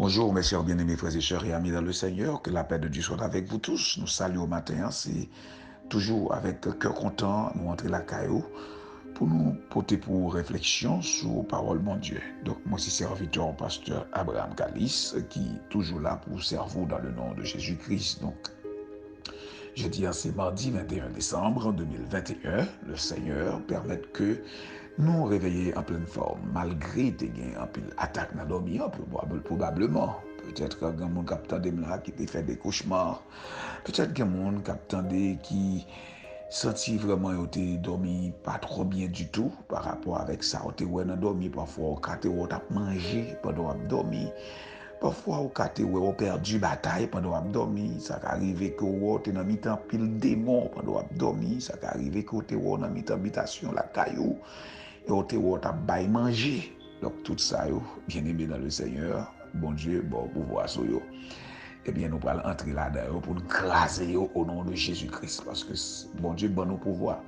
Bonjour mes chers bien-aimés frères et sœurs et amis dans le Seigneur, que la paix de Dieu soit avec vous tous. Nous saluons au matin, c'est toujours avec cœur content, nous entrer la caillou pour nous porter pour réflexion sur la parole de mon Dieu. Donc moi c'est serviteur pasteur Abraham Kalis qui est toujours là pour servir dans le nom de Jésus-Christ. Donc je dis c'est mardi 21 décembre 2021, le Seigneur permette que nous réveiller en pleine forme, malgré des gains en pile attaque dans dormi, probablement. Peut-être qu'il y a des gens qui attendent là, qui te fait des cauchemars. Peut-être qu'il y a des gens qui attendent qui senti vraiment qu'ils dormi pas trop bien du tout par rapport avec ça. Ils ont dormi parfois, quand ils ont mangé pendant qu'ils ont dormi. Parfois, ils ont perdu bataille pendant qu'ils ont dormi. Ça peut arriver que vous avez dans mi-temps pile démon pendant qu'ils ont dormi. Ça peut arriver que vous avez dans mi-temps habitation, la caillou. Et vous avez manger. Donc, tout ça, bien aimé dans le Seigneur, bon Dieu, bon pouvoir sur vous. Eh bien, nous allons entrer là-dedans pour nous craser au nom de Jésus-Christ. Parce que, bon Dieu, bon nous pouvoir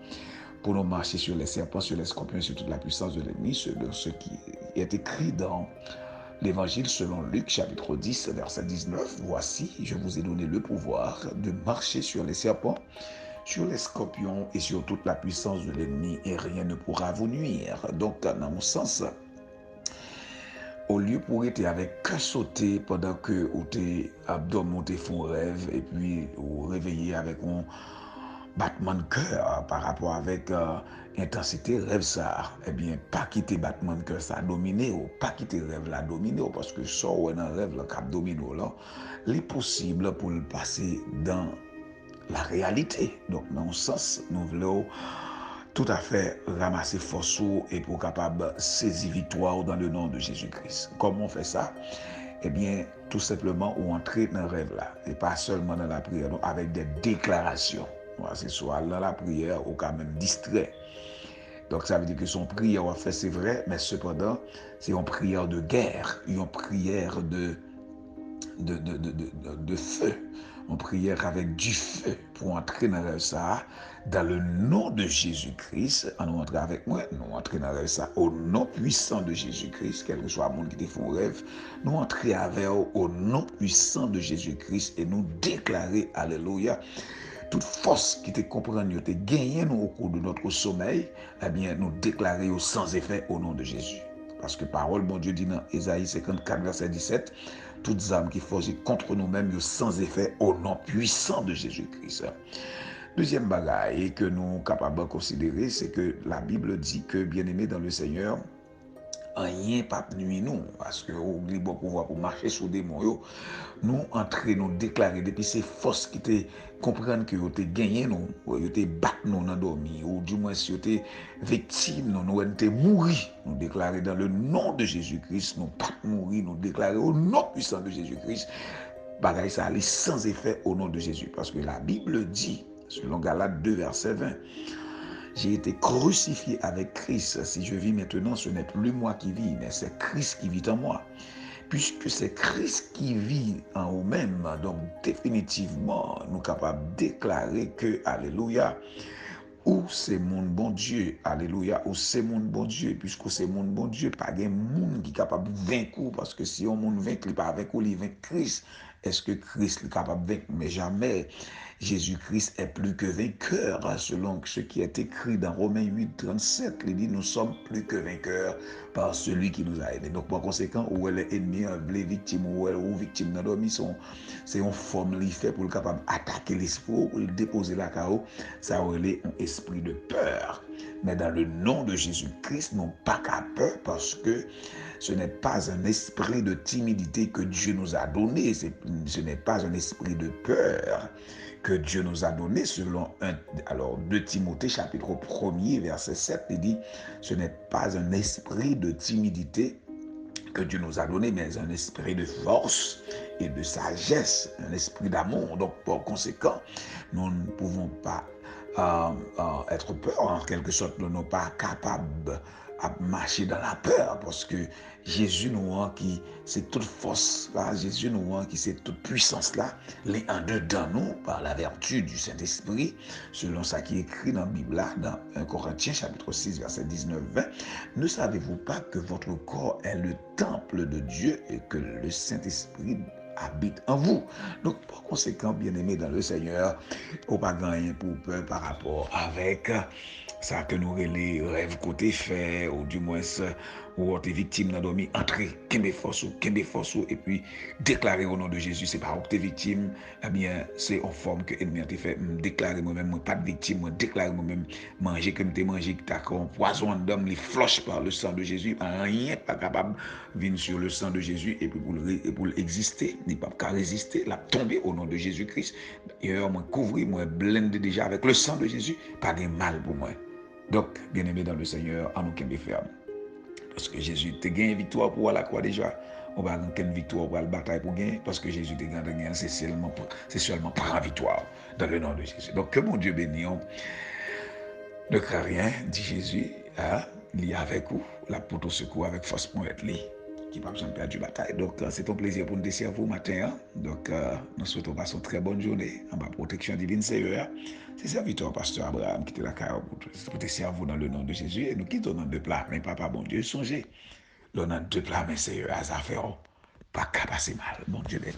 pour nous marcher sur les serpents, sur les scorpions, sur toute la puissance de l'ennemi, ce qui est écrit dans l'Évangile selon Luc, chapitre 10, verset 19. Voici, je vous ai donné le pouvoir de marcher sur les serpents, sur les scorpions et sur toute la puissance de l'ennemi, et rien ne pourra vous nuire. Donc, dans mon sens, au lieu pour être avec cœur sauté pendant que vous êtes abdomen, vous font rêve, et puis vous réveillez avec un battement de cœur par rapport avec intensité rêve ça, eh bien, pas quitter battement de cœur ça dominer ou pas quitter rêve là dominer parce que ça ou un rêve là cap domino là, les possible pour le passer dans la réalité. Donc, dans ce sens, nous voulons tout à fait ramasser force et pour capable saisir victoire dans le nom de Jésus-Christ. Comment on fait ça? Eh bien, tout simplement, on entre dans le rêve là. Et pas seulement dans la prière, donc avec des déclarations. C'est soit dans la prière ou quand même distrait. Donc, ça veut dire que son prière, en fait, c'est vrai, mais cependant, c'est une prière de guerre, une prière de feu. On prière avec du feu pour entrer dans ça, dans le nom de Jésus-Christ. On entre avec moi, nous entrons dans ça au nom puissant de Jésus-Christ, quel que soit le monde qui te font rêve. Nous entrons avec au nom puissant de Jésus-Christ et nous déclarer, alléluia, toute force qui te comprend, te gagne au cours de notre sommeil, eh bien, nous déclarer sans effet au nom de Jésus. Parce que parole, mon Dieu dit dans Ésaïe 54, verset 17, toutes âmes qui forgent contre nous-mêmes, sans effet au nom puissant de Jésus-Christ. Deuxième bagaille que nous sommes capables de considérer, c'est que la Bible dit que, bien-aimés dans le Seigneur, rien pas nuit nous, parce que oublie bon pouvoir pour marcher sur des mots, nous entrer, nous déclarer, depuis ces forces qui te comprennent que vous te gagné nous, vous te battu nous dans dormi, ou du moins si vous te victime nous, nous te mourir, nous déclarer dans le nom de Jésus-Christ, nous pas mourir, nous déclarer au nom puissant de Jésus-Christ, bagaille ça allait sans effet au nom de Jésus, parce que la Bible dit, selon Galates 2, verset 20, j'ai été crucifié avec Christ. Si je vis maintenant, ce n'est plus moi qui vis, mais c'est Christ qui vit en moi. Puisque c'est Christ qui vit en nous-mêmes, donc définitivement, nous sommes capables de déclarer que, alléluia, ou c'est mon bon Dieu, alléluia, ou c'est mon bon Dieu, puisque c'est mon bon Dieu, pas de monde qui est capable de vaincre, parce que si on monde vaincre, il pas avec ou il vaincre Christ. Est-ce que Christ est capable de vaincre? Mais jamais. Jésus-Christ est plus que vainqueur, selon ce qui est écrit dans Romains 8, 37. Il dit, nous sommes plus que vainqueurs par celui qui nous a aidés. Donc, par conséquent, où elle est ennemie, les victimes, ou elle ou victime dans l'homme, c'est une forme qui fait pour le capable d'attaquer l'esprit, pour le déposer la chaos, ça aurait un esprit de peur. Mais dans le nom de Jésus-Christ, non pas qu'à peur, parce que ce n'est pas un esprit de timidité que Dieu nous a donné, ce n'est pas un esprit de peur que Dieu nous a donné, selon 2 Timothée chapitre 1er verset 7, il dit, ce n'est pas un esprit de timidité que Dieu nous a donné, mais un esprit de force et de sagesse, un esprit d'amour. Donc, par conséquent, nous ne pouvons pas être peur, en quelque sorte, nous ne sommes pas capables à marcher dans la peur parce que Jésus nous qui c'est toute force là, Jésus nous qui c'est toute puissance là, les en dedans nous par la vertu du Saint-Esprit, selon ça qui est écrit dans la Bible là, dans 1 Corinthiens chapitre 6 verset 19-20. Ne savez-vous pas que votre corps est le temple de Dieu et que le Saint-Esprit habite en vous? Donc, par conséquent, bien-aimés dans le Seigneur, on pas gagner pour peur par rapport avec ça que nous les rêves côté fait, ou du moins ou t'es victime dans dormi, entrer, qu'embe force et puis déclarer au nom de Jésus, c'est pas que t'es victime, eh bien, c'est en forme que l'ennemi a fait, déclarer moi-même, moi pas de victime, moi déclarer moi-même, manger comme t'es mangé, que t'as comme poison d'homme, les floche par le sang de Jésus, rien pas capable de venir sur le sang de Jésus, et puis pour exister, n'est pas qu'à résister, la tomber au nom de Jésus-Christ. D'ailleurs, moi couvrir, moi blindé déjà avec le sang de Jésus, pas de mal pour moi. Donc, bien-aimé dans le Seigneur, en aucun ferme. Parce que Jésus te gagné victoire pour la croix déjà. On va gagner une victoire pour la bataille pour gagner. Parce que Jésus te gagné, c'est seulement par la victoire dans le nom de Jésus. Donc, que mon Dieu bénisse. Ne crains rien, dit Jésus. Hein, il est avec vous. La poteau secours avec force pour être lié. Qui n'a pas besoin de perdre la bataille. Donc, c'est un plaisir pour nous servir vous matin. Hein? Donc, nous souhaitons passer une très bonne journée. En bas, protection divine, Seigneur. C'est serviteur, pasteur Abraham, qui était la carrière pour te servir dans le nom de Jésus. Et nous quittons dans deux plats. Mais papa, bon Dieu, songez. Là, dans deux plats, mais Seigneur, à ça faire. Pas qu'à passer mal. Bon Dieu béni.